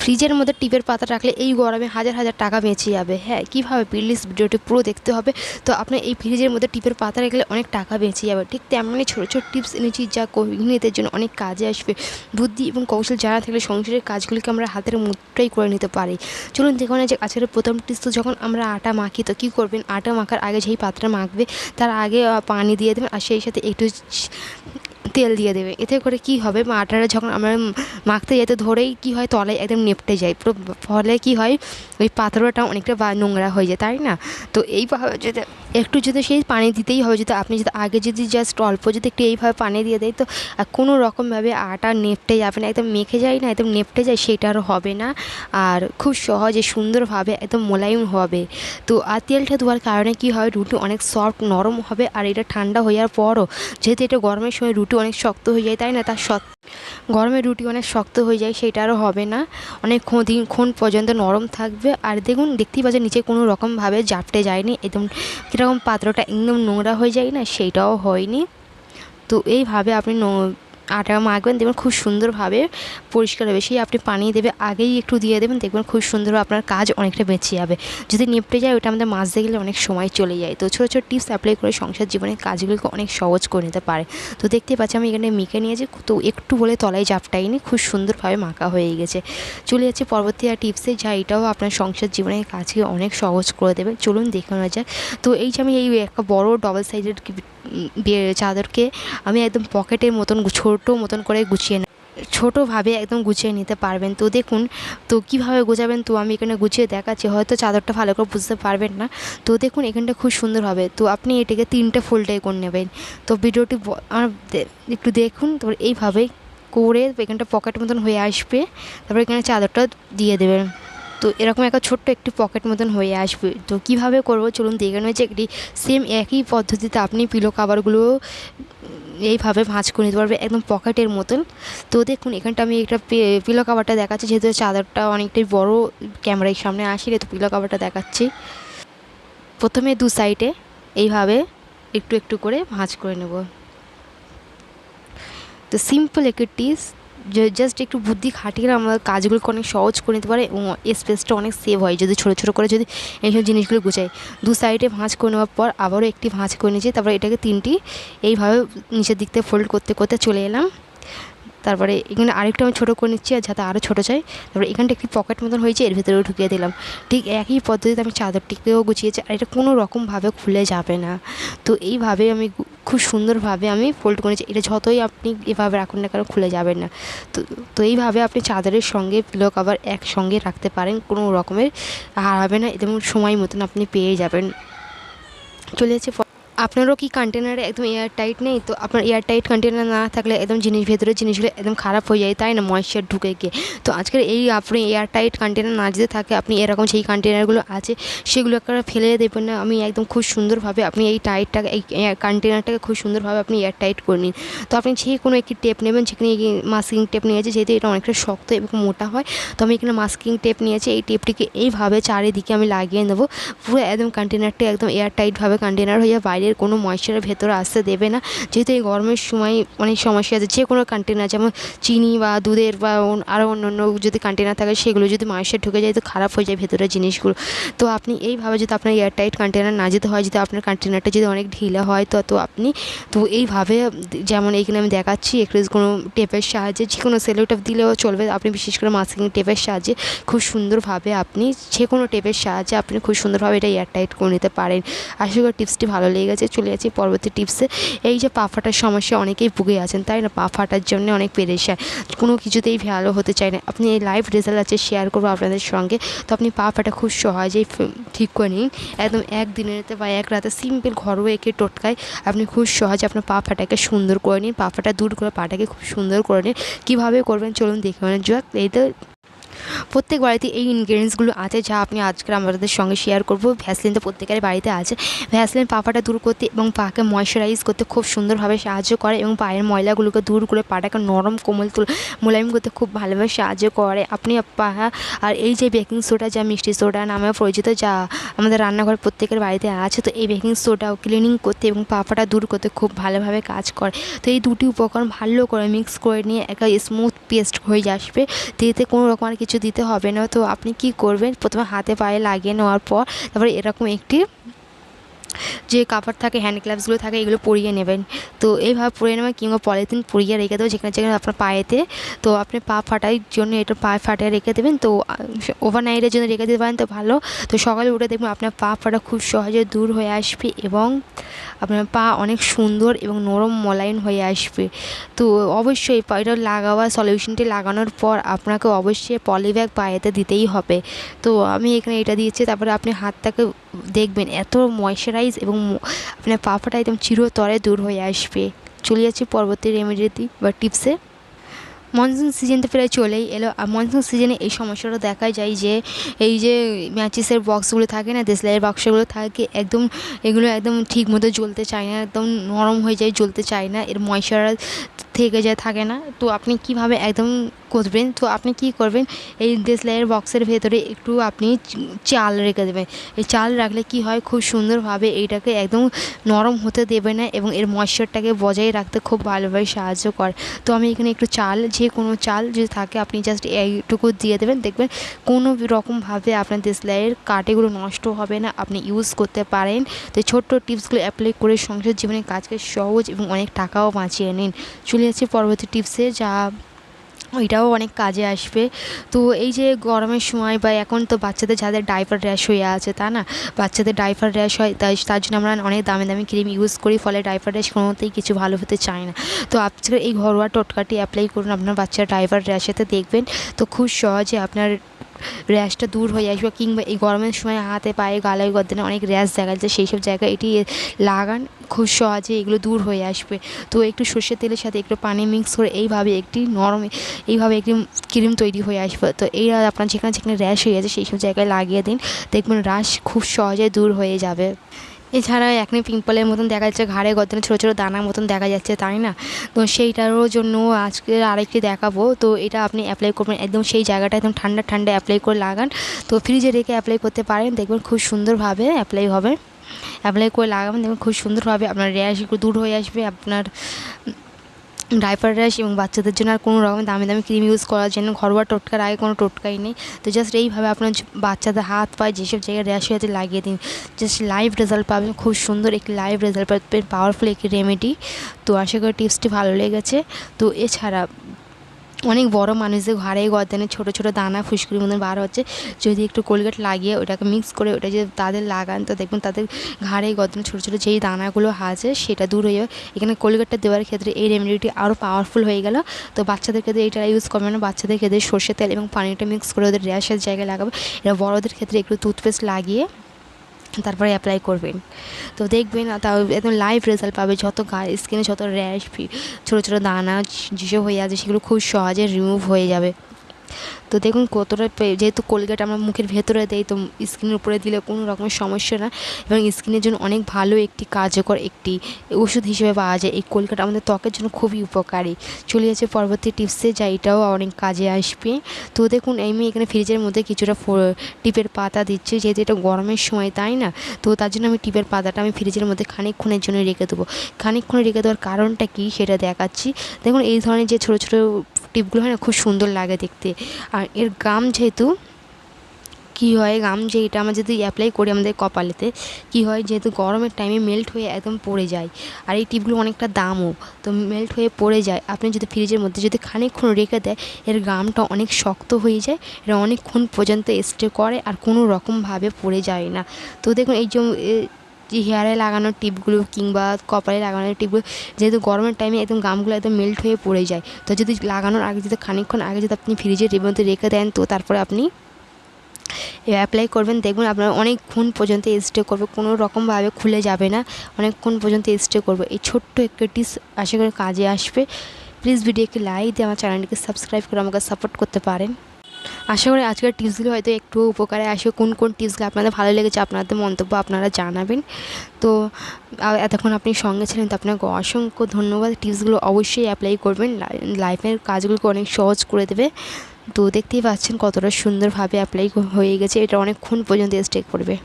ফ্রিজের মধ্যে টিপের পাতা রাখলে এই গরমে হাজার হাজার টাকা বেঁচে যাবে। হ্যাঁ, কীভাবে প্লিজ ভিডিওটি পুরো দেখতে হবে। তো আপনার এই ফ্রিজের মধ্যে টিপের পাতা রাখলে অনেক টাকা বেঁচে যাবে। ঠিক তেমনই ছোটো ছোটো টিপস এনেছি যা গৃহিণীদের জন্য অনেক কাজে আসবে। বুদ্ধি এবং কৌশল জানা থাকলে সংসারের কাজগুলিকে আমরা হাতের মুঠোয় করে নিতে পারি। চলুন দেখুন যে আজকের প্রথম টিপস। তো যখন আমরা আটা মাখি তো কী করবেন, আটা মাখার আগে যেই পাত্রে মাখবে তার আগে পানি দিয়ে দেবেন আর সেই সাথে একটু তেল দিয়ে দেবে। এতে করে কী হবে, আটাটা যখন আমরা মাখতে যাই তো ধরেই কী হয়, তলায় একদম নেপটে যায় পুরো। ফলে কী হয়, ওই পাত্রটা অনেকটা নোংরা হয়ে যায়, তাই না? তো এইভাবে যদি একটু যদি সেই পানি দিতেই হবে, যদি আপনি যদি আগে যদি জাস্ট অল্প যদি একটু এইভাবে পানি দিয়ে দেয় তো কোনো রকমভাবে আটা নেপটে যাবে না, একদম মেখে যায় না, একদম নেপটে যায়, সেটা আর হবে না। আর খুব সহজে সুন্দরভাবে একদম মোলায়েম হবে। তো আর তেলটা দেওয়ার কারণে কী হয়, রুটি অনেক সফট নরম হবে। আর এটা ঠান্ডা হয়ে যাওয়ার পরও যেহেতু এটা গরমের সময় রুটি অনেক শক্ত হয়ে যায়, তাই না? গরমের রুটি অনেক শক্ত হয়ে যায়, সেটা আরও হবে না, অনেক দিনক্ষণ পর্যন্ত নরম থাকবে। আর দেখুন, দেখতেই পাচ্ছেন নিচে কোনো রকমভাবে জাপটে যায়নি, একদম কীরকম পাত্রটা একদম নোংরা হয়ে যায় না, সেইটাও হয়নি। তো এইভাবে আপনি আটা মাখবেন, দেখবেন খুব সুন্দরভাবে পরিষ্কার হবে। সেই আপনি পানি দেবে আগেই একটু দিয়ে দেবেন, দেখবেন খুব সুন্দরভাবে আপনার কাজ অনেকটা বেঁচে যাবে। যদি নেপটে যায় ওটা আমাদের মাজতে গেলে অনেক সময় চলে যায়। তো ছোটো ছোটো টিপস অ্যাপ্লাই করে সংসার জীবনের কাজগুলোকে অনেক সহজ করে নিতে পারে। তো দেখতে পাচ্ছি আমি এখানে মেখে নিয়েছি, তো একটু বলে তলায় জাপটাইনি, খুব সুন্দরভাবে মাখা হয়ে গেছে। চলে যাচ্ছে পরবর্তী আর টিপসে, যা এটাও আপনার সংসার জীবনের কাজকে অনেক সহজ করে দেবে। চলুন দেখে নেওয়া যাক। তো এই যে আমি এই একটা বড় ডবল সাইজের চাদরকে আমি একদম পকেটের মতন ছোটো মতন করে ছোটোভাবে একদম গুছিয়ে নিতে পারবেন। তো দেখুন, তো কীভাবে গোছাবেন তো আমি এখানে গুছিয়ে দেখাচ্ছি, হয়তো চাদরটা ভালো করে বুঝতে পারবেন না। তো দেখুন এখানটা খুব সুন্দর হবে। তো আপনি এটাকে 3টে ফোল্ডে করে নেবেন। তো ভিডিওটি একটু দেখুন, তারপর এইভাবে করে এখানটা পকেট মতন হয়ে আসবে। তারপর এখানে চাদরটা দিয়ে দেবেন। তো এরকম একটা ছোট্ট একটি পকেট মতন হয়ে আসবে। তো কীভাবে করবো চলুন দেখে নেওয়া যাক। একটি সেম একই পদ্ধতিতে আপনি পিলো কভারগুলো এইভাবে ভাঁজ করে নিতে পারবে একদম পকেটের মতন। তো দেখুন এখানটা আমি একটা পিলো কভারটা দেখাচ্ছি, যেহেতু চাদরটা অনেকটাই বড় ক্যামেরার সামনে আসলে, তো পিলো কভারটা দেখাচ্ছি। প্রথমে দু সাইডে এইভাবে একটু একটু করে ভাঁজ করে নেব। তো সিম্পল একটি টিপস, জাস্ট একটু বুদ্ধি খাটিয়ে আমরা কাজগুলোকে অনেক সহজ করে নিতে পারে এবং স্পেসটা অনেক সেভ হয় যদি ছোটো ছোটো করে যদি এইসব জিনিসগুলো গুছাই। দু সাইডে ভাঁজ করে নেওয়ার পর আবারও একটি ভাঁজ করে নিয়েছি, তারপরে এটাকে 3টি এইভাবে নিচের দিক থেকে ফোল্ড করতে করতে চলে এলাম। তারপরে এখানে আরেকটু আমি ছোটো করে নিচ্ছি, আর যাতে আরও ছোটো চাই। তারপরে এখানটা একটি পকেট মতন হয়েছে, এর ভিতরেও ঢুকিয়ে দিলাম। ঠিক একই পদ্ধতিতে আমি চাদরটিকেও গুছিয়েছি, আর এটা কোনো রকমভাবে খুলে যাবে না। তো এইভাবে আমি খুব সুন্দরভাবে আমি ফোল্ড করেছি। এটা যতই আপনি এভাবে রাখুন না কেন খুলে যাবেন না। তো তো এইভাবে আপনি চাদরের সঙ্গে পিলো কভার একসঙ্গে রাখতে পারেন, কোনো রকমের হারাবে না, এবং সময় মতন আপনি পেয়ে যাবেন। চলে যাচ্ছে আপনারও কি কন্টেনারে একদম এয়ার টাইট নেই? তো আপনার এয়ার টাইট কন্টেনার না থাকলে একদম ভেতরের জিনিসগুলো একদম খারাপ হয়ে যায়, তাই না, ময়েশ্চার ঢুকে গিয়ে। তো আজকের এই আপনি এয়ার টাইট কন্টেনার না যদি থাকে, আপনি এরকম যেই কন্টেনারগুলো আছে সেগুলো একটা ফেলে দেবেন না। আমি একদম খুব সুন্দরভাবে আপনি এই কন্টেনারটাকে খুব সুন্দরভাবে আপনি এয়ার টাইট করে নিন। তো আপনি যে কোনো একটি টেপ নেবেন, যেখানে মাস্কিং টেপ নিয়েছি, যেহেতু এটা অনেকটা শক্ত এবং মোটা হয়, তো আমি এখানে মাস্কিং টেপ নিয়েছি। এই টেপটিকে এইভাবে চারিদিকে আমি লাগিয়ে নেবো, পুরো একদম কন্টেনারটা একদম এয়ার টাইটভাবে কন্টেনার হয়ে বাইরে কোনো ময়েশ্চারের ভেতরে আসতে দেবে না। যেহেতু এই গরমের সময় অনেক সমস্যা আছে, যে কোনো কন্টেনার যেমন চিনি বা দুধের বা আরও অন্য যদি কন্টেনার থাকে সেগুলো যদি ময়েশ্চার ঢুকে যায় তো খারাপ হয়ে যায় ভেতরের জিনিসগুলো। তো আপনি এইভাবে যদি আপনার এয়ার টাইট কন্টেনার না যেতে হয়, যদি আপনার কন্টেনারটা যদি অনেক ঢিলা হয় তো আপনি তো এইভাবে, যেমন এইখানে আমি দেখাচ্ছি, একটু কোনো টেপের সাহায্যে, যে কোনো সেলো টেপ দিলেও চলবে, আপনি বিশেষ করে মাস্কিং টেপের সাহায্যে খুব সুন্দরভাবে আপনি যে কোনো টেপের সাহায্যে আপনি খুব সুন্দরভাবে এটা এয়ার টাইট করে নিতে পারেন। আশা করি টিপসটি ভালো লেগে গেছে। চলে যাচ্ছি পরবর্তী টিপসে। এই যে পা ফাটার সমস্যা অনেকেই ভুগে আছেন, তাই না? পা ফাটার জন্য অনেক পেরেশান, কোনো কিছুতেই ভালো হতে চায় না। আপনি এই লাইভ রেজাল্ট আছে শেয়ার করবো আপনাদের সঙ্গে। তো আপনি পা ফাটা খুব সহজেই ঠিক করে নিন, একদম একদিনেতে বা এক রাতে সিম্পল ঘরোয়া একে টোটকায় আপনি খুব সহজে আপনার পা ফাটাকে সুন্দর করে নিন, পা ফাটা দূর করে পাটাকে খুব সুন্দর করে নিন। কীভাবে করবেন চলুন দেখে নেওয়া যাক। এই তো প্রত্যেক বাড়িতে এই ইনগ্রিডিয়েন্টসগুলো আছে, যা আপনি আজকে আমাদের সঙ্গে শেয়ার করব। ভ্যাসলিন তো প্রত্যেকের বাড়িতে আছে। ভ্যাসলিন পা ফাটা দূর করতে এবং পাকে ময়শ্চারাইজ করতে খুব সুন্দরভাবে সাহায্য করে, এবং পায়ের ময়লাগুলোকে দূর করে পাটাকে নরম কোমল মোলায়েম করতে খুব ভালোভাবে সাহায্য করে। আপনি আর এই যে বেকিং সোডা, যা মিষ্টি সোডা নামে পরিচিত, যা আমাদের রান্নাঘরে প্রত্যেকের বাড়িতে আছে, তো এই বেকিং সোডাও ক্লিনিং করতে এবং পা ফাটা দূর করতে খুব ভালোভাবে কাজ করে। তো এই দুটি উপকরণ ভালো করে মিক্স করে নিয়ে একটা স্মুথ পেস্ট হয়ে আসবে, এতে কোনো রকম আর কিছু দিতে নিতে হবে না। তো আপনি কি করবেন, প্রথমে হাতে পায়ে লাগিয়ে নেওয়ার পর তারপরে এরকম একটি যে কাপড় থাকে, হ্যান্ড গ্লাভসগুলো থাকে, এগুলো পরিয়ে নেবেন। তো এইভাবে পরিয়ে নেবেন কিংবা পলিথিন পরিয়ে রেখে দেবো যেখানে যেখানে আপনার পায়েতে। তো আপনি পা ফাটার জন্য এটা পা ফাটিয়ে রেখে দেবেন। তো ওভারনাইটের জন্য রেখে দিতে পারেন তো ভালো। তো সকালে উঠে দেখবেন আপনার পা ফাটা খুব সহজে দূর হয়ে আসবে এবং আপনার পা অনেক সুন্দর এবং নরম মোলায়েম হয়ে আসবে। তো অবশ্যই এটা সলিউশনটি লাগানোর পর আপনাকে অবশ্যই পলিব্যাগ পায়েতে দিতেই হবে। তো আমি এখানে এটা দিয়েছি। তারপরে আপনি হাতটাকে দেখবেন এত ময়শ্চারাইজ এবং আপনার পা ফাটা একদম চিরতরে দূর হয়ে আসবে। চলে যাচ্ছি পরবর্তী রেমেডি বা টিপসে। মনসুন সিজন তো প্রায় চলেই এলো। আর মনসুন সিজনে এই সমস্যাটা দেখা যায় যে এই যে ম্যাচিসের বক্সগুলো থাকে না, দেশলাইয়ের বাক্সগুলো থাকে, একদম এগুলো একদম ঠিক মতো জ্বলতে চায় না, একদম নরম হয়ে যায়, জ্বলতে চায় না, এর ময়শ্চারাইজ থেকে যায়, থাকে না। তো আপনি কিভাবে একদম করবেন, তো আপনি কি করবেন, এই দেশলাইয়ের বক্সের ভেতরে একটু আপনি চাল রেখে দেবেন। এই চাল রাখলে কি হয়, খুব সুন্দরভাবে এইটাকে একদম নরম হতে দেবে না এবং এর ময়শ্চারটাকে বজায় রাখতে খুব ভালোভাবে সাহায্য করে। তো আমি এখানে একটু চাল, যে কোনো চাল যদি থাকে আপনি জাস্ট এইটুকু দিয়ে দেবেন, দেখবেন কোনো রকমভাবে আপনার দেশলাইয়ের কাঠিগুলো নষ্ট হবে না, আপনি ইউজ করতে পারেন। তো ছোট্ট টিপসগুলো অ্যাপ্লাই করে সংসার জীবনের কাজকে সহজ এবং অনেক টাকাও বাঁচিয়ে নিন। চলে যাচ্ছি পরবর্তী টিপসে, যা ওইটাও অনেক কাজে আসবে। তো এই যে গরমের সময় বা এখন তো বাচ্চাদের যাদের ডাইপার র্যাশ হয়ে আছে, তা না, বাচ্চাদের ডাইপার র্যাশ হয়, তার জন্য আমরা অনেক দামি দামি ক্রিম ইউজ করি, ফলে ডাইপার র্যাশ কোনোতেই কিছু ভালো হতে চায় না। তো আজকে এই ঘরোয়া টোটকাটি অ্যাপ্লাই করুন আপনার বাচ্চার ডাইপার র্যাশেতে, দেখবেন তো খুব সহজে আপনার র্যাশটা দূর হয়ে আসবে। কিংবা এই গরমের সময় হাতে পায়ে গালায় গর্দানে অনেক র্যাশ দেখা যাচ্ছে, সেই সব জায়গায় এটি লাগান, খুব সহজে এগুলো দূর হয়ে আসবে। তো একটু সর্ষের তেলের সাথে একটু পানি মিক্স করে এইভাবে একটি নরম এইভাবে একটি ক্রিম তৈরি হয়ে আসবে। তো এই আপনার যেখানে যেখানে র্যাশ হয়ে আছে সেই সব জায়গায় লাগিয়ে দিন, দেখবেন র্যাশ খুব সহজে দূর হয়ে যাবে। এছাড়া একনি পিম্পলের মতন দেখা যাচ্ছে, ঘাড়ে গর্দানে ছোটো ছোটো দানার মতন দেখা যাচ্ছে, তাই না? তো সেইটারও জন্য আজকে আরেকটি দেখাবো। তো এটা আপনি অ্যাপ্লাই করবেন একদম সেই জায়গাটা একদম ঠান্ডা ঠান্ডা অ্যাপ্লাই করে লাগান। তো ফ্রিজে রেখে অ্যাপ্লাই করতে পারেন, দেখবেন খুব সুন্দরভাবে অ্যাপ্লাই হবে। অ্যাপ্লাই করে লাগাবেন, দেখবেন খুব সুন্দরভাবে আপনার র্যাশগুলো দূর হয়ে আসবে। আপনার ডাইপার র্যাশ এবং বাচ্চাদের জন্য আর কোনো রকম দামি দামি ক্রিম ইউজ করার জন্য ঘরোয়া টোটকার আগে কোনো টোটকাই নেই। তো জাস্ট এইভাবে আপনার বাচ্চাদের হাত পায়ে যেসব জায়গায় র্যাশ হয়ে আছে লাগিয়ে দিন, জাস্ট লাইভ রেজাল্ট পাবেন, খুব সুন্দর একটি লাইভ রেজাল্ট পাবেন, পাওয়ারফুল একটি রেমেডি। তো আশা করি টিপসটি ভালো লেগেছে। তো এছাড়া অনেক বড় মানুষদের ঘাড়ে গর্দানে ছোটো ছোটো দানা ফুসকুড়ির মতন বার হচ্ছে, যদি একটু কোলগেট লাগিয়ে ওটাকে মিক্স করে ওটা যদি তাদের লাগান, তো দেখবেন তাদের ঘাড়ে গর্দানে ছোটো ছোটো যেই দানাগুলো আছে সেটা দূর হয়ে যাবে। এখানে কোলগেটটা দেওয়ার ক্ষেত্রে এই রেমেডিটি আরও পাওয়ারফুল হয়ে গেল। তো বাচ্চাদের ক্ষেত্রে এটা ইউজ করবে না, বাচ্চাদের ক্ষেত্রে সর্ষের তেল এবং পানিটা মিক্স করে ওদের র্যাশের জায়গায় লাগাবে। এটা বড়োদের ক্ষেত্রে একটু টুথপেস্ট লাগিয়ে তারপরে অ্যাপ্লাই করবেন। তো দেখবেন তাও একদম লাইভ রেজাল্ট পাবে, যত স্কিনে যত র্যাশ ছোটো ছোটো দানা যেসব হয়ে আছে সেগুলো খুব সহজে রিমুভ হয়ে যাবে। তো দেখুন কতটা, যেহেতু কোলগেট আমরা মুখের ভেতরে দেই, তো স্কিনের উপরে দিলে কোনো রকমের সমস্যা না এবং স্কিনের জন্য অনেক ভালো একটি কার্যকর একটি ওষুধ হিসেবে পাওয়া যায়। এই কোলগেট আমাদের ত্বকের জন্য খুবই উপকারী। চলে যাচ্ছে পরবর্তী টিপসে, যা এটাও অনেক কাজে আসবে। তো দেখুন আমি এখানে ফ্রিজের মধ্যে কিছুটা টিপের পাতা দিচ্ছি, যেহেতু এটা গরমের সময়, তাই না? তো তার জন্য আমি টিপের পাতাটা আমি ফ্রিজের মধ্যে খানিকক্ষণের জন্য রেখে দেবো। খানিকক্ষণ রেখে দেওয়ার কারণটা কী সেটা দেখাচ্ছি। দেখুন এই ধরনের যে ছোটো ছোটো টিপগুলো হয় না, খুব সুন্দর লাগে দেখতে। আর এর গাম যেহেতু কী হয়, গাম যে এটা আমরা যদি অ্যাপ্লাই করি আমাদের কপালেতে, কী হয়, যেহেতু গরমের টাইমে মেল্ট হয়ে একদম পড়ে যায়, আর এই টিপগুলো অনেকটা দামও, তো মেল্ট হয়ে পড়ে যায়। আপনি যদি ফ্রিজের মধ্যে যদি খানিকক্ষণ রেখে দেয়, এর গামটা অনেক শক্ত হয়ে যায়, এটা অনেকক্ষণ পর্যন্ত স্টে করে আর কোনো রকমভাবে পড়ে যায় না। তো দেখুন এই যে হেয়ারে লাগানোর টিপগুলো কিংবা কপালে লাগানোর টিপগুলো, যেহেতু গরমের টাইমে একদম গামগুলো একদম মেল্ট হয়ে পড়ে যায়, তো যদি লাগানোর আগে যদি খানিকক্ষণ আগে যদি আপনি ফ্রিজের মধ্যে রেখে দেন, তো তারপরে আপনি অ্যাপ্লাই করবেন, দেখবেন আপনার অনেকক্ষণ পর্যন্ত স্টে করবে, কোনো রকমভাবে খুলে যাবে না, অনেকক্ষণ পর্যন্ত স্টে করবে। এই ছোট্ট একটা টিপস আশা করি কাজে আসবে। প্লিজ ভিডিওকে লাইক দিয়ে আমার চ্যানেলটিকে সাবস্ক্রাইব করে আমাকে সাপোর্ট করতে পারেন। আশা করি আজকের টিপসগুলো হয়তো একটু উপকারে আসবে। কোন কোন টিপসগুলো আপনাদের ভালো লেগেছে আপনাদের মন্তব্য আপনারা জানাবেন। তো এতক্ষণ আপনি সঙ্গে ছিলেন, তো আপনাকে অসংখ্য ধন্যবাদ। টিপসগুলো অবশ্যই অ্যাপ্লাই করবেন, লাইফের কাজগুলোকে অনেক সহজ করে দেবে। তো দেখতেই পাচ্ছেন কতটা সুন্দরভাবে অ্যাপ্লাই হয়ে গেছে, এটা অনেকক্ষণ পর্যন্ত স্টে করবে।